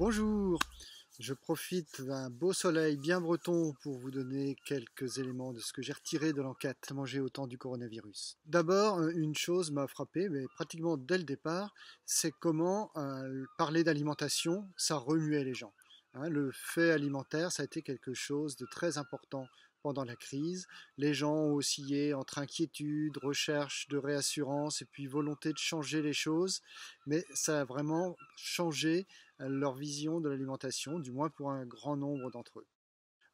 Bonjour, je profite d'un beau soleil bien breton pour vous donner quelques éléments de ce que j'ai retiré de l'enquête Manger au temps du coronavirus. D'abord, une chose m'a frappé, mais pratiquement dès le départ, c'est comment parler d'alimentation, ça remuait les gens. Le fait alimentaire, ça a été quelque chose de très important pendant la crise. Les gens ont oscillé entre inquiétude, recherche de réassurance et puis volonté de changer les choses, mais ça a vraiment changé leur vision de l'alimentation, du moins pour un grand nombre d'entre eux.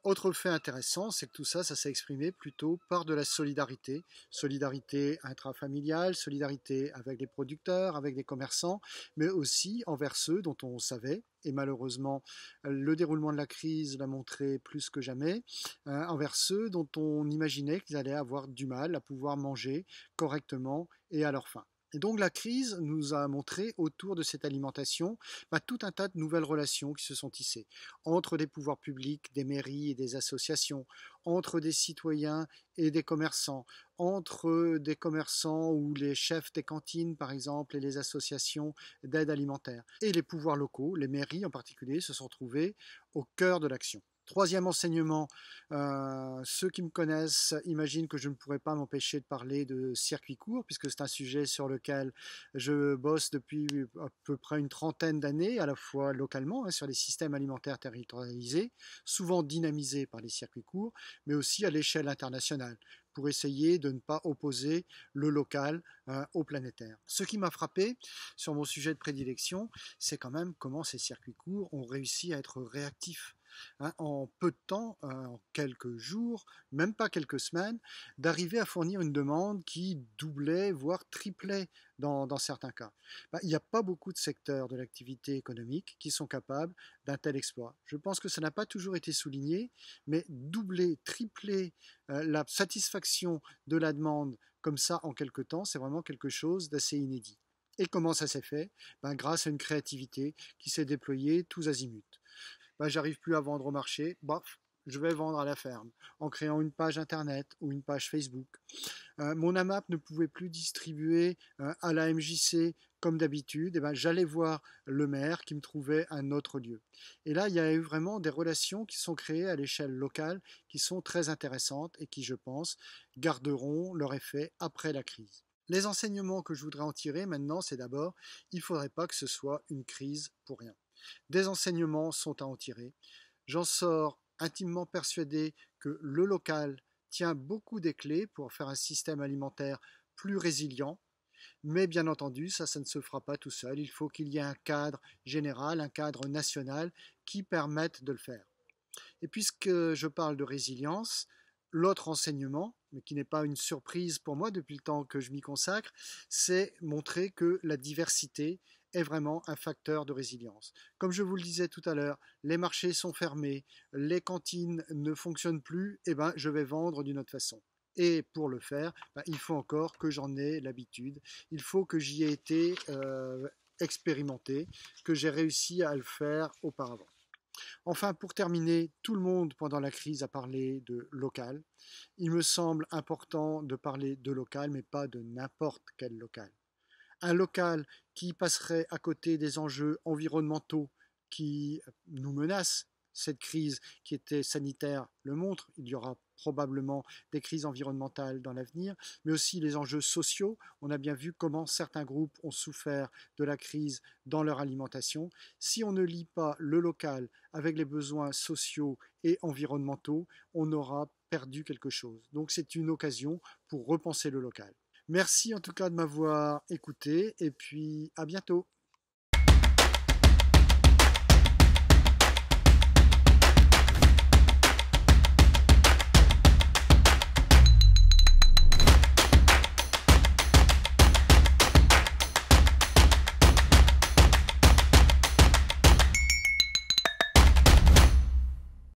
Autre fait intéressant, c'est que tout ça, ça s'est exprimé plutôt par de la solidarité. Solidarité intrafamiliale, solidarité avec les producteurs, avec les commerçants, mais aussi envers ceux dont on savait, et malheureusement le déroulement de la crise l'a montré plus que jamais, envers ceux dont on imaginait qu'ils allaient avoir du mal à pouvoir manger correctement et à leur faim. Et donc la crise nous a montré autour de cette alimentation tout un tas de nouvelles relations qui se sont tissées entre des pouvoirs publics, des mairies et des associations, entre des citoyens et des commerçants, entre des commerçants ou les chefs des cantines par exemple et les associations d'aide alimentaire. Et les pouvoirs locaux, les mairies en particulier, se sont trouvés au cœur de l'action. Troisième enseignement, ceux qui me connaissent imaginent que je ne pourrais pas m'empêcher de parler de circuit court, puisque c'est un sujet sur lequel je bosse depuis à peu près une trentaine d'années, à la fois localement, sur les systèmes alimentaires territorialisés, souvent dynamisés par les circuits courts, mais aussi à l'échelle internationale, pour essayer de ne pas opposer le local au planétaire. Ce qui m'a frappé sur mon sujet de prédilection, c'est quand même comment ces circuits courts ont réussi à être réactifs. En peu de temps, en quelques jours, même pas quelques semaines, d'arriver à fournir une demande qui doublait, voire triplait dans certains cas. Il n'y a pas beaucoup de secteurs de l'activité économique qui sont capables d'un tel exploit. Je pense que ça n'a pas toujours été souligné, mais doubler, tripler la satisfaction de la demande comme ça en quelque temps, c'est vraiment quelque chose d'assez inédit. Et comment ça s'est fait? Grâce à une créativité qui s'est déployée tous azimuts. J'arrive plus à vendre au marché, je vais vendre à la ferme, en créant une page internet ou une page Facebook. Mon AMAP ne pouvait plus distribuer à la MJC comme d'habitude, j'allais voir le maire qui me trouvait un autre lieu. Et là, il y a eu vraiment des relations qui sont créées à l'échelle locale, qui sont très intéressantes et qui, je pense, garderont leur effet après la crise. Les enseignements que je voudrais en tirer maintenant, c'est d'abord, il ne faudrait pas que ce soit une crise pour rien. Des enseignements sont à en tirer. J'en sors intimement persuadé que le local tient beaucoup des clés pour faire un système alimentaire plus résilient, mais bien entendu, ça ne se fera pas tout seul. Il faut qu'il y ait un cadre général, un cadre national qui permette de le faire. Et puisque je parle de résilience, l'autre enseignement, mais qui n'est pas une surprise pour moi depuis le temps que je m'y consacre, c'est montrer que la diversité est vraiment un facteur de résilience. Comme je vous le disais tout à l'heure, les marchés sont fermés, les cantines ne fonctionnent plus, je vais vendre d'une autre façon. Et pour le faire, il faut encore que j'en ai l'habitude, il faut que j'y ai été expérimenté, que j'ai réussi à le faire auparavant. Enfin, pour terminer, tout le monde pendant la crise a parlé de local. Il me semble important de parler de local, mais pas de n'importe quel local. Un local qui passerait à côté des enjeux environnementaux qui nous menacent. Cette crise qui était sanitaire le montre, il y aura probablement des crises environnementales dans l'avenir, mais aussi les enjeux sociaux. On a bien vu comment certains groupes ont souffert de la crise dans leur alimentation. Si on ne lie pas le local avec les besoins sociaux et environnementaux, on aura perdu quelque chose. Donc c'est une occasion pour repenser le local. Merci en tout cas de m'avoir écouté et puis à bientôt.